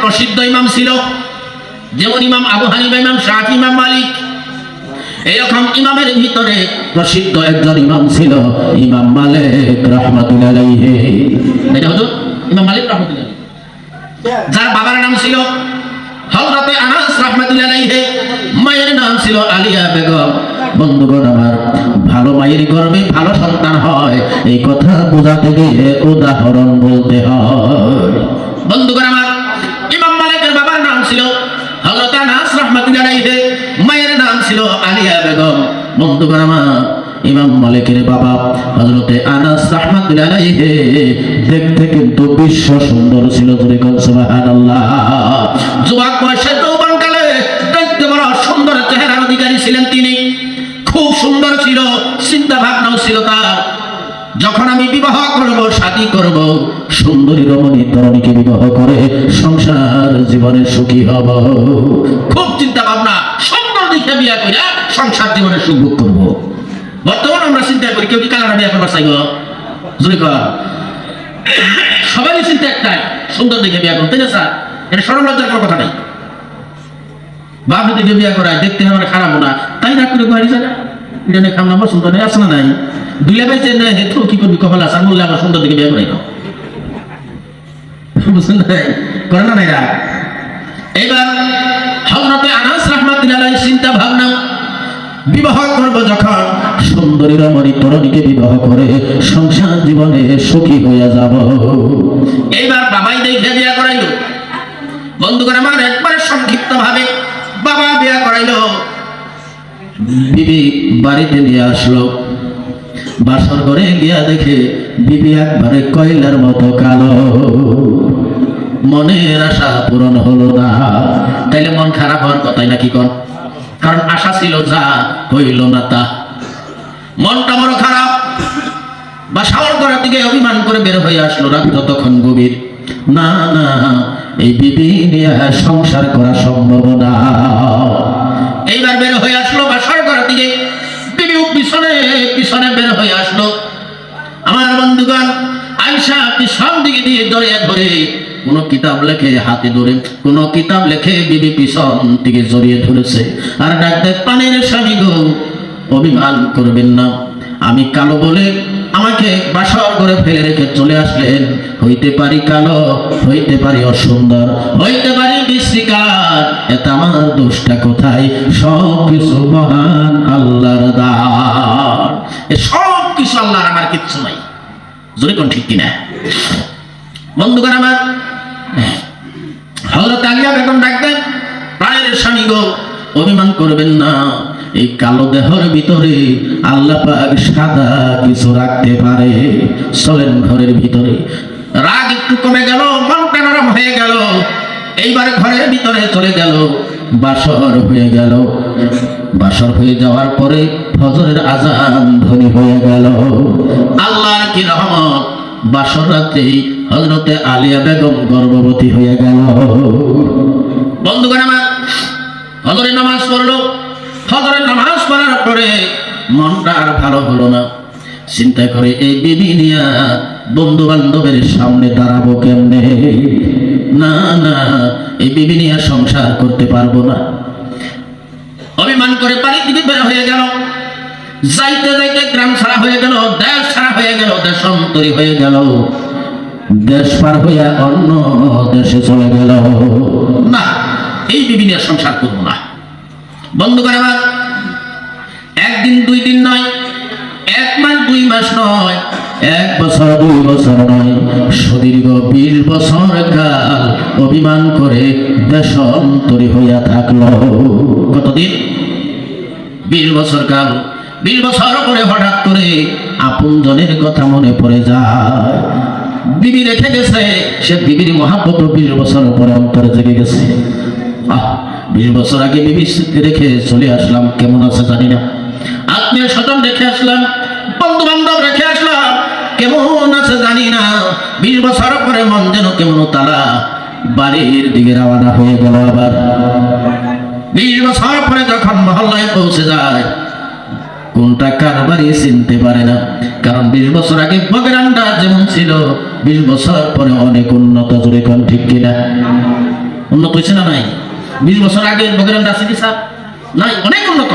প্রসিদ্ধ ইমাম ছিল, যেমন ইমাম আবু হানিফা, ইমাম শাফি, ইমাম মালিক। এরকম ইমামের ভিতরে প্রসিদ্ধ একজন ইমাম ছিল ইমাম মালিক রাহমাতুল্লাহ আলাইহি। এটা হলো ইমাম মালিক রাহমাতুল্লাহ আলাইহি, যার বাবার নাম ছিল হযরতে আনাস রাহমাতুল্লাহ আলাইহি, মায়ের নাম ছিল আলিয়া বেগম। বন্ধুগণ আমার, ভালো মায়ের গর্ভে ভালো সন্তান হয়, এই কথা বোঝাতে গিয়ে উদাহরণ বলতে হয়। বন্ধুগণ আমার, ইমাম মালিকের বাবার নাম ছিল হযরত আনাস রাহমাতুল্লাহ আলাইহি, মায়ের নাম ছিল আলিয়া বেগম। বন্ধুগণ আমার, ইমাম মালিকের বাবা হযরতে আনাস রাহমাতুল্লাহ আলাইহি দেখতে কিন্তু বিশ্ব সুন্দর ছিল। সুবহানাল্লাহ। যুবক বয়সে যৌবনকালে দেখতে বড় সুন্দর চেহারার অধিকারী ছিলেন তিনি, খুব সুন্দর ছিল, চিন্তা ভাবনাও ছিল তার। যখন আমি বিবাহ করব, শাদী করব, সুন্দরী রমণী তরুণীকে বিবাহ করে সংসার জীবনে সুখী হব, খুব চিন্তা ভাবনা, সুন্দর দেখে বিয়ে করে সংসার জীবনে সুখ ভোগ করব। বর্তমানে আমরা চিন্তা করি কেউ কি কালার বিয়ে করবার চাইব? সবাই চিন্তা একটাই, সুন্দর দেখে বিয়ে করতে, তাই না স্যার? এটা সরল লজ্জার কোনো কথা নেই। বাপ দেখে বিয়ে করায় দেখতে আমার খারাপ না, তাই না করে বাড়ি যায় না, এটা নিয়ে খাম নাম্বার সুন্দর নেই, আসে না নাই দুইলা পাইছে না, হেতু কি করবি কপাল আসার বললে আমার সুন্দর দিকে বিয়ে করে নাও, বুঝলেন নাই? করে না নাই? এইবার হযরতে আনাস রাহমাতুল্লাহ আলাইহি চিন্তা ভাবনা, বিবাহ করব যখন সুন্দরী রমণী তরুণীকে বিবাহ করে সংসার জীবনে সুখী হইয়া যাব। এইবার বাবাই দেখে বিয়ে করাইল। বন্ধুগণ আমার, একবারে সংক্ষিপ্ত ভাবে বাবা বিয়ে করাইল, বিবি বাড়িতে নিয়ে আসলো। বাসর ঘরে গিয়া দেখে বিবি একবারে কয়লার মতো কালো, মনের আশা পূরণ হলো না। তাইলে মন খারাপ হওয়ার কথাই নাকি কোন? কারণ আশা ছিল যা, হইল না তা, মনটা বড় খারাপ। বাসার ঘরের দিকে অভিমান করে বের হয়ে আসলো। রাত তখন গভীর, না না, এই বিবি নিয়ে সংসার করা সম্ভব না। এইবার বের হয়ে আসলো বাসার ঘরের দিকে, বিবি পিছনে পিছনে বের হয়ে আসলো। আমার বন্ধুগণ, আয়েশা পিছন দিকে দিয়ে জড়িয়ে ধরে, কোন কিতাব লেখে হাতে ধরে, কোন কিতাব লেখে বিবি পিছন দিকে জড়িয়ে ধরেছে। আর ডাকতে, পানির স্বামী গো, অভিমান করবেন না, আমি কালো বলে আমাকে বাসর করে ফেলে রেখে চলে আসলেন। হইতে পারি কালো, হইতে পারি অসুন্দর, হইতে পারি বিশ্রীকার, এটা আমার দোষটা কোথায়? সব কিছু মহান আল্লাহর দান, সব কিছু আল্লাহর, আমার কিচ্ছু নাই। জোরে কোন ঠিক কিনা? বন্ধুগণ আমার, হযরত আলিয়া বেগম ডাকতেন, প্রাণের স্বামী গো, অভিমান করবেন না, এই কালো দেহের ভিতরে আল্লাহ পাক সাদা কিছু রাখতে পারে। চলেন ঘরের ভিতরে। রাগ একটু কমে গেল, মনটা নরম হয়ে গেল। এইবার ঘরের ভিতরে চলে গেল। বাসর হয়ে গেল। বাসর হয়ে যাওয়ার পরে ফজরের আজান ধ্বনি হয়ে গেল। আল্লাহর কি রহমত, বাসর রাতেই হযরতে আলিয়া বেগম গর্ভবতী হয়ে গেল। বন্ধুগণ আমার, ফজরের নামাজ পড়লো। ফজরের নামাজ পড়ার পরে মনটা আর ভালো হলো না। চিন্তা করে, এই বিবি নিয়া বন্ধু বান্ধবের সামনে দাঁড়াবো কেমনে? না না, এই বিবি নিয়া সংসার করতে পারবো না। অভিমান করে বাড়ি থেকে বের হয়ে গেল। যাইতে যাইতে গ্রাম ছাড়া হয়ে গেল, দেশ ছাড়া হয়ে গেল, দেশান্তরী হয়ে গেল। দেশ পার হইয়া অন্য দেশে চলে গেল। না, এই বিবি নিয়ে সংসার করবো না। বন্ধুগণ আমার, একদিন দুই দিন নয়, এক মাস দুই মাস নয়, এক বছর দুই বছর নয়, সুদীর্ঘ 20 বছর কাল অভিমান করে দেশান্তরী হইয়া থাকলো। কতদিন? 20 বছর কাল। 20 বছর পরে হঠাৎ করে আপনজনের কথা মনে পড়ে যায়। বিবি রেখে গেছে, সে বিবির মহাব্বত 20 বছর পরে অন্তরে জেগে গেছে। 20 বছর আগে বিবি রেখে চলে আসলাম, কেমন আছে জানি না। আত্মীয় স্বজন রেখে আসলাম, বন্ধু বান্ধব রেখে আসলাম, কেমন আছে জানি না। 20 বছর পরে মন যেন কেমন তারা বাড়ির দিকে রওনা হয়ে গেল। আবার 20 বছর পরে যখন মহল্লায় পৌঁছে যায়, কোনটা কার বাড়ি চিনতে পারে না। কারণ 20 বছর আগে বগেরান্ডা যেমন ছিল, 20 বছর পরে অনেক উন্নত। জোরে কোন ঠিক কিনা? উন্নত হয়েছে না নাই? 20 বছর আগে বগেরহাট আছে কি স্যার? নাই, অনেক উন্নত।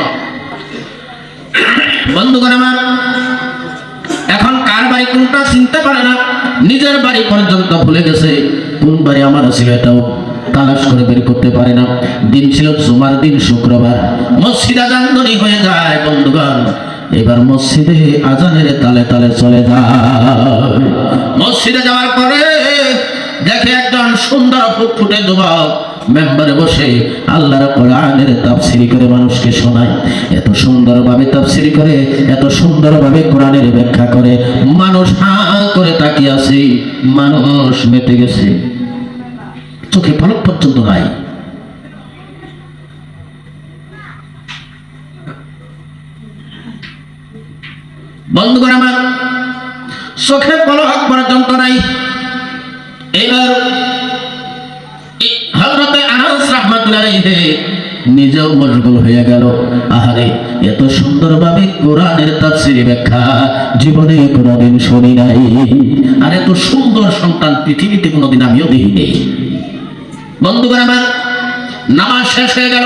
বন্ধুগণ আমার, এখন কার বাড়ি কোনটা চিনতে পারে না, নিজের বাড়ি পর্যন্ত ভুলে গেছে। কোন বাড়ি আমার ছিল এটাও তালাশ করে বের করতে পারে না। দিন ছিল জুমার দিন, শুক্রবার, মসজিদ আজান ধ্বনি হয়ে যায়। বন্ধুগণ, এবার মসজিদে আজানের তালে তালে চলে যায়। মসজিদে যাওয়ার পরে দেখে একজন সুন্দর ফুটফুটে যুবক মেম্বারে বসে আল্লাহর কোরআনের তাফসীর করে মানুষকে শোনায়। এত সুন্দরভাবে তাফসীর করে, এত সুন্দরভাবে কোরআনের ব্যাখ্যা করে, মানুষ হাঁ করে তাকিয়ে আছে, মানুষ মেতে গেছে, চোখে পলক পর্যন্ত নাই। বন্ধুগণ আমার, চোখে পলক পর্যন্ত নাই। এবার হযরতে আনাস রাহমাতুল্লাহ আলাইহি নিজেও মশগুল হয়ে গেল। আহারে, এত সুন্দরভাবে কোরআনের তাফসীর ব্যাখ্যা জীবনে কোনোদিন শুনি নাই। আর এত সুন্দর সন্তান পৃথিবীতে কোনোদিন আমিও দেখি নেই। বন্ধুগণ আমার, নামাজ শেষ হয়ে গেল,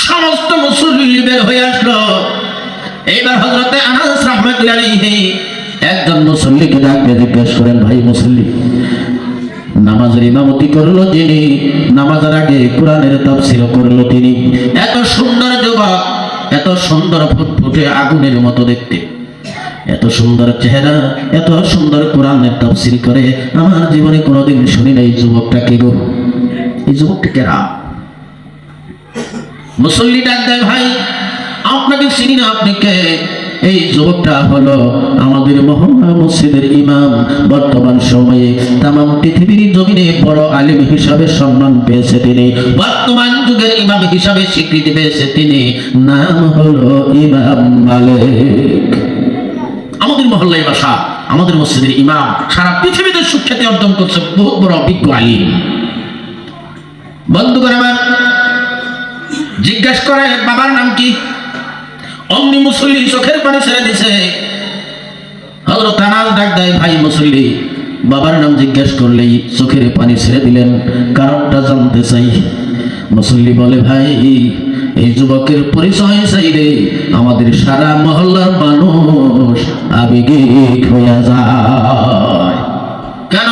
সমস্ত মুসল্লি বের হয়ে আসলো। এইবার হযরতে আনাস রাহমাতুল্লাহ আলাইহি একজন মুসল্লিকে ডাকতে জিজ্ঞেস করেন, ভাই মুসল্লি, নামাজের ইমামতি করলো যিনি, নামাজের আগে কোরআনের তাফসীর করলো তিনি, এত সুন্দর যুবক, এত সুন্দর ফুটফুটে আগুনের মতো দেখতে, এত সুন্দর চেহারা, এত সুন্দর কোরআনের তাফসীর করে, আমার জীবনে কোনোদিন শুনি নাই। যুবকটা কে গো? এই যুবকটা কেরা? মুসল্লি ডাক দেয়, ভাই আপনাকে চিনি না, আপনি কে? এই যুবকটা হলো আমাদের মহল্লা মসজিদের ইমাম। বর্তমান সময়ে তামাম পৃথিবীর জমিনে বড় আলিম হিসাবে সম্মান পেয়েছে তিনি, বর্তমান যুগের ইমাম হিসাবে স্বীকৃতি পেয়েছে তিনি। নাম হলো ইমাম মালিক। আমাদের মহল্লায় বাসা, আমাদের মসজিদের ইমাম, সারা পৃথিবীতে সুখ্যাতি অর্জন করছে, বহুত বড় অভিজ্ঞ আলিম। বন্ধুগণ আমার, জিজ্ঞাসা করে বাবার নাম কি? অমনি মুসল্লি চোখের পানি ছেড়ে দিছে। হযরত আনাস ডাক দেয়, ভাই মুসল্লি, বাবার নাম জিজ্ঞেস করলেই চোখের পানি ছেড়ে দিলেন, কারণটা জানতে চাই। মুসল্লি বলে, ভাই এই যুবকের পরিচয় চাইলে আমাদের সারা মহল্লার মানুষ আবেগিক হয়ে যায়। কেন?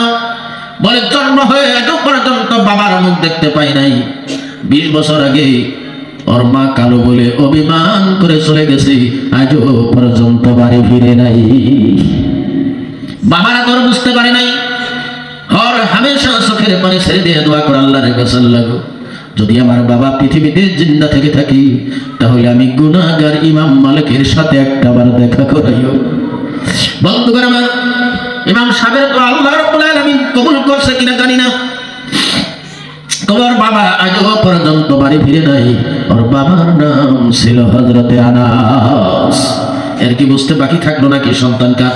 বলে, জন্ম হয়ে এত পর্যন্ত বাবার মুখ দেখতে পাই নাই। 20 বছর আগে ওর মা কালো বলে অভিমান করে চলে গেছে, আজও পর্যন্ত বাড়ি ফিরে নাই। বাবার আদর বুঝতে পারে নাই। আর হামেশা চোখের পানি ছেড়ে দিয়ে দোয়া করে আল্লাহর কাছে, আল্লাহ গো, যদি আমার বাবা পৃথিবীতে জিন্দা থেকে থাকি, তাহলে আমি গুনাহগার ইমাম মালিকের সাথে একটাবার দেখা করাইও। বন্ধুগণ আমার, ইমাম সাহেবের দোয়া আল্লাহ রাব্বুল আলামিন কবুল করছে কিনা জানি না। তোমার বাবা আজও পর্যন্ত বাড়ি ফিরে নাই। ওর বাবার নাম ছিল হযরতে আনাস। এর কি বুঝতে বাকি থাকলো নাকি? সন্তানটা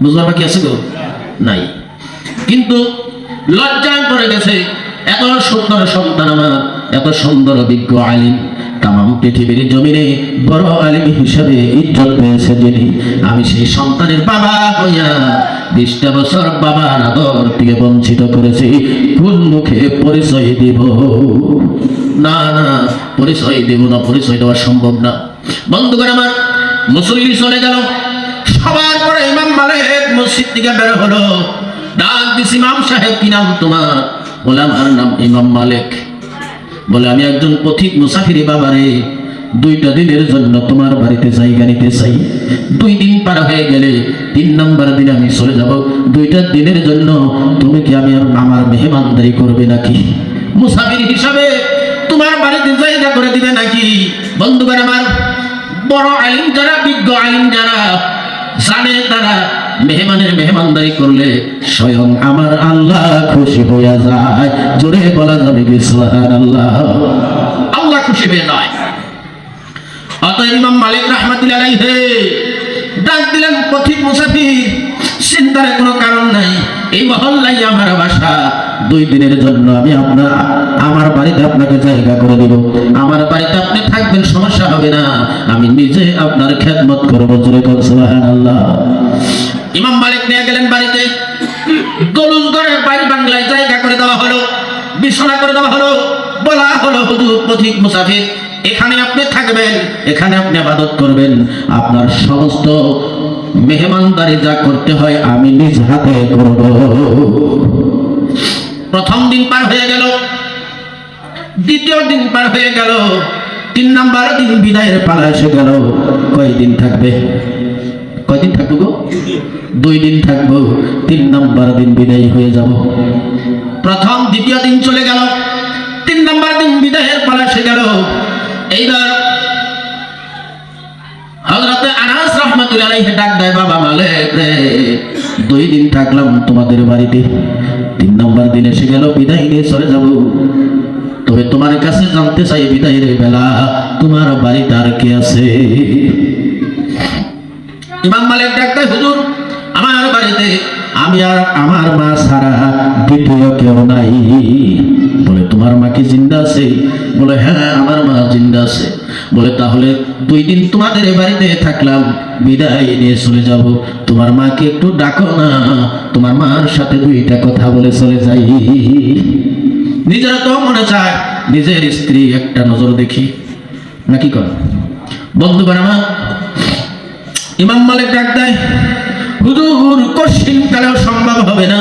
বুঝবার বাকি আছে গো? নাই। কিন্তু লজ্জায় পড়ে গেছে, এত সুন্দর সন্তান আমার, এত সুন্দর অভিজ্ঞ আলিম, তামাম পৃথিবীর জমিনে বড় আলিম হিসাবে ইজ্জত পেয়েছে যিনি, আমি সেই সন্তানের বাবা হইয়া 20টা বছর বাবার আদর থেকে বঞ্চিত করেছি। কোন মুখে পরিচয় দিব? না না, পরিচয় দেব না, পরিচয় দেওয়া সম্ভব না। বন্ধুগণ আমার, মুসল্লি চলে গেল। সবার পরে ইমাম মালিক মসজিদ থেকে বের হলো। ডাক দিছি, ইমাম সাহেব কি নাম তোমার? বলে, আমার নাম ইমাম মালিক। বলে, আমি একজন পথিক মুসাফিরি বাবারে, 2টা দিনের জন্য তোমার বাড়িতে জায়গা নিতে চাই। 2 দিন পার হয়ে গেলে 3 নম্বর দিন আমি চলে যাব। 2টা দিনের জন্য তুমি কি আমার মেহমানদারি করবে নাকি? মুসাফির হিসাবে তোমার বাড়িতে জায়গা করে দিবে নাকি? বন্ধুগণ আমার, বড় আলিম যারা, বিজ্ঞ আলিম যারা জানে, তারা মেহমানের মেহমানদারি করলে স্বয়ং আমার আল্লাহ খুশি হয়ে যায়। জোরে বলা যাবে কি সুবহানাল্লাহ? আল্লাহ খুশি হয়ে যায়। অতএব ইমাম মালিক রাহমাতুল্লাহ আলাইহি ডাক দিলেন, পথিক মুসাফির, চিন্তার কোনো কারণ নাই। এই মহল্লায় আমার বাসা। 2 দিনের জন্য আমি আমার বাড়িতে আপনাকে জায়গা করে দেব। আমার বাড়িতে আপনি থাকবেন, সমস্যা হবে না। আমি নিজে আপনার খেদমত করব। জোরে বল সুবহানাল্লাহ। ইমাম মালিক নিয়ে গেলেন বাড়িতে। গলুজ ঘরে বাড়ি বাংলায় জায়গা করে দেওয়া হলো। বিছানা করে দেওয়া হলো, বলা হলো হুজুর পথিক মুসাফির এখানে আপনি থাকবেন, এখানে আপনি ইবাদত করবেন, আপনার সমস্ত মেহমানদারি যা করতে হয় আমি নিজ হাতে করব। প্রথম দিন পার হয়ে গেল, দ্বিতীয় দিন পার হয়ে গেল, 3 নাম্বার দিন বিদায়ের পালা এসে গেল। কয়দিন থাকবে? কয়দিন থাকবো গো? 2 দিন থাকবো, 3 নাম্বার দিন বিদায় হয়ে যাব। প্রথম দ্বিতীয় দিন চলে গেল, 3 নাম্বার দিন বিদায়ের পালা এসে গেল। এইবার হযরত আনাস রাহমাতুল্লাহি আলাইহি ডাক দেয়, বাবা মালিক রে, 2 দিন থাকলাম তোমাদের বাড়িতে, 3 নাম্বার দিন এসে গেল, বিদায় নিয়ে চলে যাব। তবে তোমার কাছে জানতে চাই বিদায়ের বেলা তোমার বাড়িতে আর কে আছে? ইমাম মালিক ডাক দেয়, হুজুর আমার বাড়িতে আমি আর আমার মা ছাড়া দ্বিতীয় কেউ নাই। বলে তোমার মা কি জিন্দা আছে? বলে হ্যাঁ আমার মা জিন্দা আছে। বলে তাহলে 2 দিন তোমাদের বাড়িতে থাকলাম, বিদায় নিয়ে চলে যাব, তোমার মাকে একটু ডাকো না, তোমার মার সাথে 2টা কথা বলে চলে যাই। নিজের তো মনে চায় নিজের স্ত্রী একটা নজর দেখি, নাকি কর বন্ধুগণ আমার। ইমাম মালিক ডাক দেয়, হুজুর কঠিন কালেও সম্ভব হবে না,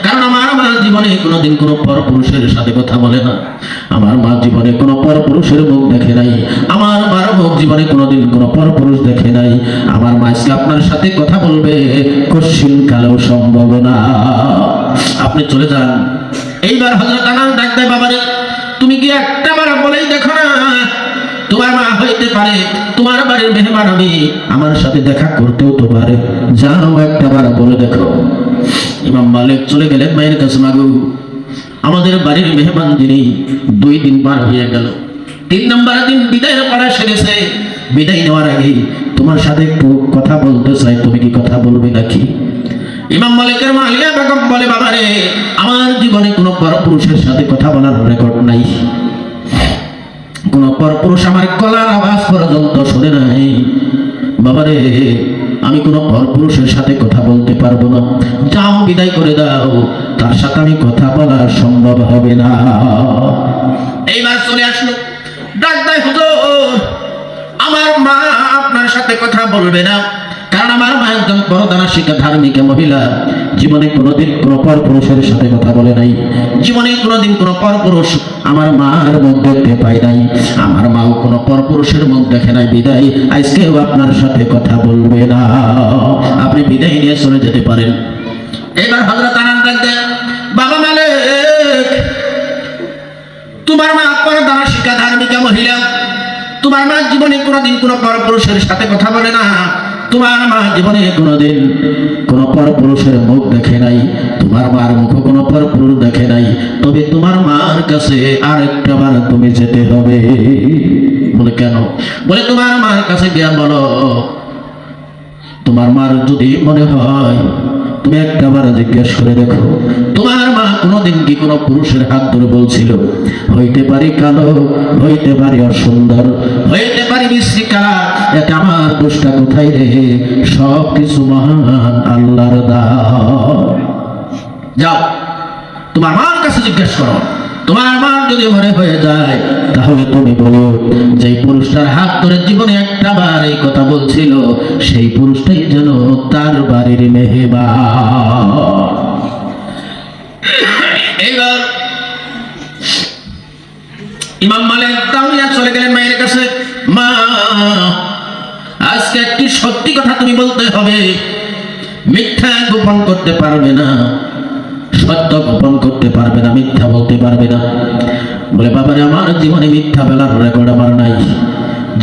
কারণ আমার মা জীবনে কোনোদিন কোনো পরপুরুষের সাথে কথা বলে না, আমার মা জীবনে কোনো পরপুরুষের মুখ দেখে নাই, আমার মার মুখ জীবনে কোনোদিন কোনো পরপুরুষ দেখে নাই, আমার মা আজকে আপনার সাথে কথা বলবে কঠিন কালেও সম্ভব না, আপনি চলে যান। এইবার হযরত আনাস ডাক দেয়, বাবারে তুমি কি একটাবার বলেই দেখো না, তোমার মা হইতে পারে তোমার বাড়ির মেহমান, আমি আমার সাথে দেখা করতেও তো পারে, যাও একটাবার বলে দেখো। ইমাম মালিক চলে গেলেন মায়ের কাছে, মাগো আমাদের বাড়ির মেহমান যিনি, 2 দিন পার হয়ে গেল, 3 নাম্বার দিন বিদায়ের পালা এসে গেছে, বিদায় নেওয়ার আগে তোমার সাথে একটু কথা বলতে চাই, তুমি কি কথা বলবে নাকি? ইমাম মালিকের মা আলিয়া বেগম বলে, বাবারে আমার জীবনে কোনো পরপুরুষের সাথে কথা বলার রেকর্ড নাই, কোন পরপুরুষ আমার গলার আওয়াজ পর্যন্ত শুনে নাই, বাবারে আমি কোন পরপুরুষের সাথে কথা বলতে পারবো না, যাও বিদায় করে দাও, তার সাথে আমি কথা বলা সম্ভব হবে না। এইবার চলে আসলো, ডাক দেয়, হুজুর আমার মা আপনার সাথে কথা বলবে না, কারণ আমার মা একজন পরদানা শিক্ষা ধার্মিকা মহিলা, জীবনে কোনোদিন কোনো পরপুরুষের সাথে কথা বলে নাই, জীবনে কোনোদিন কোনো পরপুরুষ আমার মার মুখ দেখতে পায় নাই, আমার মাও কোনো পরপুরুষের মুখ দেখে নাই, বিদায় আজকেও আপনার সাথে কথা বলবে না, আপনি বিদায় নিয়ে চলে যেতে পারেন। এবার হযরত আনাস ডাক দেয়, বাবা মালিক তোমার মা পরদানা শিক্ষা ধার্মিকা মহিলা, তোমার মা জীবনে কোনোদিন কোনো পরপুরুষের সাথে কথা বলে না, তোমার মা জীবনে কোনোদিন কোনো পরপুরুষের মুখ দেখে নাই, তোমার মার মুখ কোনো পরপুরুষ দেখে নাই, তবে তোমার মার কাছে আরেকটা বার তুমি যেতে হবে। বলে কেন? বলে তোমার মার কাছে গিয়া বলো, তোমার মার যদি মনে হয় তুমি একটাবার জিজ্ঞেস করে দেখো, তোমার মা কোনোদিন কি কোনো পুরুষের হাত ধরে বলছিল? হইতে পারি কালো, হইতে পারি অসুন্দর, হইতে পারি বিশ্রী কালার, এটা আমার দোষটা কোথায় রে? সব কিছু মহান আল্লাহর দান। যাও তোমার মার কাছে জিজ্ঞেস করো, তোমার মা যদি মনে হয়ে যায় তাহলে তুমি বলো যে পুরুষটার হাত ধরে জীবনে একটা বার এই কথা বলছিল, সেই পুরুষটাই যেন তার বাড়ির মেহমান। এইবার ইমাম মালিক দাউরিয়া চলে গেলেন মায়ের কাছে, মা আজকে একটি সত্যি কথা তুমি বলতে হবে, মিথ্যা গোপন করতে পারবে না, সত্য গোপন করতে পারবে না, মিথ্যা বলতে পারবে না। বলে বাবারে আমার জীবনে মিথ্যা বলার রেকর্ড আমার নাই,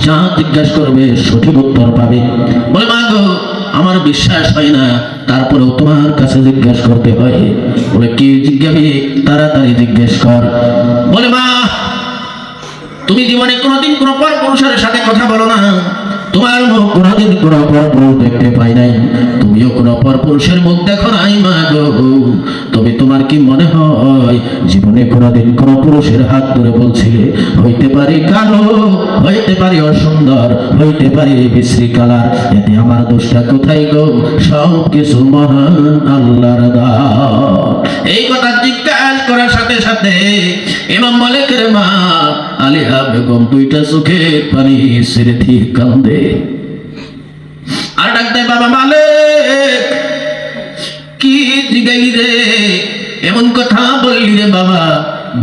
যা জিজ্ঞাসা করবে সঠিক উত্তর পাবে। বলে মা গো আমার বিশ্বাস হয় না, তারপরেও তোমার কাছে জিজ্ঞাসা করতে হয়। বলে কি জিজ্ঞাসা? তাড়াতাড়ি জিজ্ঞেস কর। বলে মা তুমি জীবনে কোনোদিন কোনো পরপুরুষের সাথে কথা বলো না, তোমার মুখ কোনোদিন কোনো পরপুরুষ দেখতে পাই নাই, তুমিও কোনো পরপুরুষের মুখ দেখো নাই মা গো, তবে তোমার কি মনে হয় জীবনে কোনোদিন কোনো পুরুষের হাত ধরে বলছিলে? হইতে পারি কালো, হইতে পারি অসুন্দর, হইতে পারি বিশ্রী কালার, এতে আমার দোষটা কোথায় গো? সব কিছু মহান আল্লাহর দান। এই কথা জিজ্ঞাসা করার সাথে সাথে সাথে ইমাম মালিকের মা আলিয়া বেগম দুইটা চোখের পানি ছেড়ে দিয়ে কান্দে। আর ডাক দেয়, বাবা মালিক, কি জিগাই রে, এমন কথা বললি রে বাবা,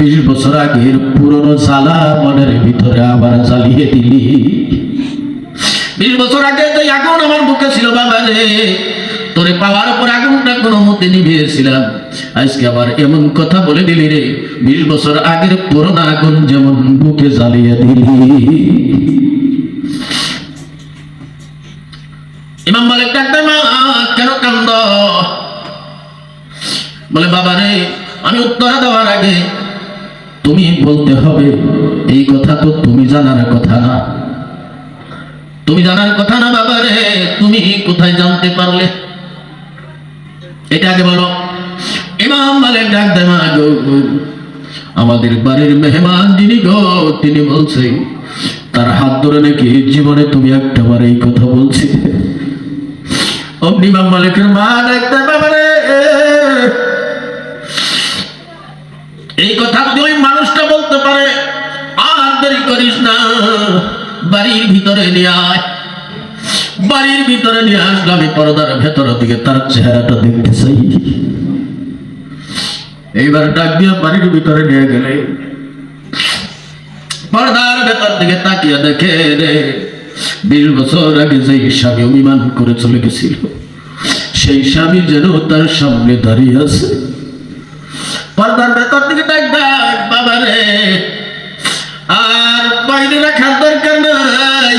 20 বছর আগের পুরনো জ্বালা মনের ভিতরে আবার জ্বালিয়ে দিলি। 20 বছর আগে তো আগুন আমার বুকে ছিল বাবা রে, তোরে পাওয়ার পর আগুনটা কোনো মতে নিভিয়েছিলাম, আজকে আবার এমন কথা বলে দিলি রে, 20 বছর আগের পুরনো আগুন যেমন বুকে জ্বালিয়ে দিলি। ইমাম মালিক ডাকতে, মা কেন কান্দ? বলে, বাবা রে, আমি উত্তর দেওয়ার আগে তুমি বলতে হবে, এই কথা তো তুমি জানার কথা না, তুমি জানার কথা না বাবা রে, তুমি কোথায় জানতে পারলে এটা আগে বলো। ইমাম মালিক ডাক দেয়, মা গো, আমাদের বাড়ির মেহমান যিনি গো, তিনি বলছে তার হাত ধরে নাকি জীবনে তুমি একটাবার এই কথা বলছি। ইমাম মালিকের মা ডাক দেয়, বাবা রে, এই কথা যদি ওই মানুষটা বলতে পারে, আর দেরি করিস না, বাড়ির ভিতরে নিয়ে আয়। বাড়ির ভিতরে নিয়ে আসলে আমি পর্দার ভেতরের দিকে তার চেহারাটা দেখতে চাই। এইবার ডাক দিয়ে বাড়ির ভিতরে নিয়ে গেলে পর্দার ভেতর দিকে তাকিয়ে দেখে রে, 20 বছর আগে যে স্বামী অভিমান করে চলে গেছিল, সেই স্বামী যেন তার সামনে দাঁড়িয়ে আছে। পর্দার ভেতর দিকে ডাক দেয়, বাবা রে, আর বাইরে রাখার দরকার নাই,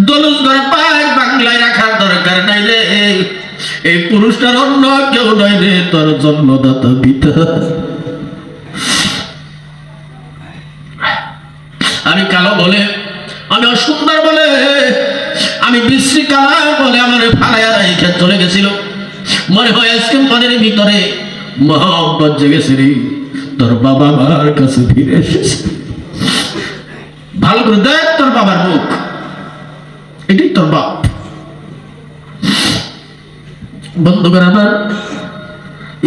দলুস করে পায় বাংলায় রাখার দরকার নাই রে, এই পুরুষটার অন্য কেউ নয় রে, তোর জন্মদাতা পিতা। আমি কালো বলে, আমি অসুন্দর বলে, আমি বিশ্রী কালার বলে আমার ফালাইয়া রেখে চলে গেছিল, মনে হয় আজকে মনের ভিতরে মহব্বত জেগেছে রে, তোর বাবা মার কাছে ফিরে এসেছে। ভালো করে দেখ তোর বাবার মুখ, এটাই তোর বাপ। বন্ধুগণ আমার,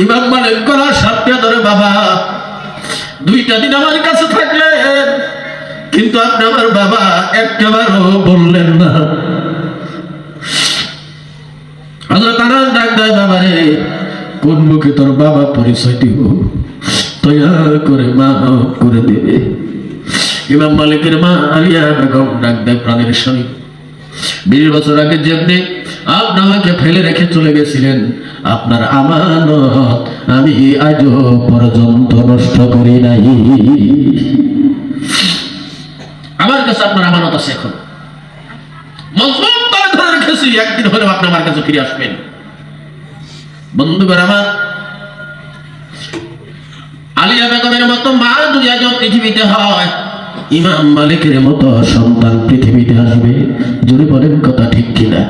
ইমাম মালিক গলার সাপটা ধরে, বাবা 2টা দিন আমার কাছে থাকলেন, কিন্তু আপনি আমার বাবা একবারও বললেন না। হযরত আনাস ডাক দেয়, বাবা রে, কোন মুখে তোর বাবা পরিচয় দিব, দয়া করে মাফ করে দেবে। ইমাম মালিকের মা আলিয়া বেগম ডাক দেয়, প্রাণের স্বামী, 20 বছর আগে যেমনি আপনি আমাকে ফেলে রেখে চলে গেছিলেন, আপনার আমানত আমি আজও পর্যন্ত নষ্ট করি নাই। আমার কাছে আপনার আমানত আছে, এখন মজবুত করে ধরে রেখেছি, একদিন হলেও আপনি আমার কাছে ফিরে আসবেন। বন্ধুগণ আমার, আলিয়া বেগমের মতো মা যদি আজ পৃথিবীতে হয়, ইমাম মালিকের মতো সন্তান পৃথিবীতে আসবে। জোরে বলেন কথা ঠিক কিনা?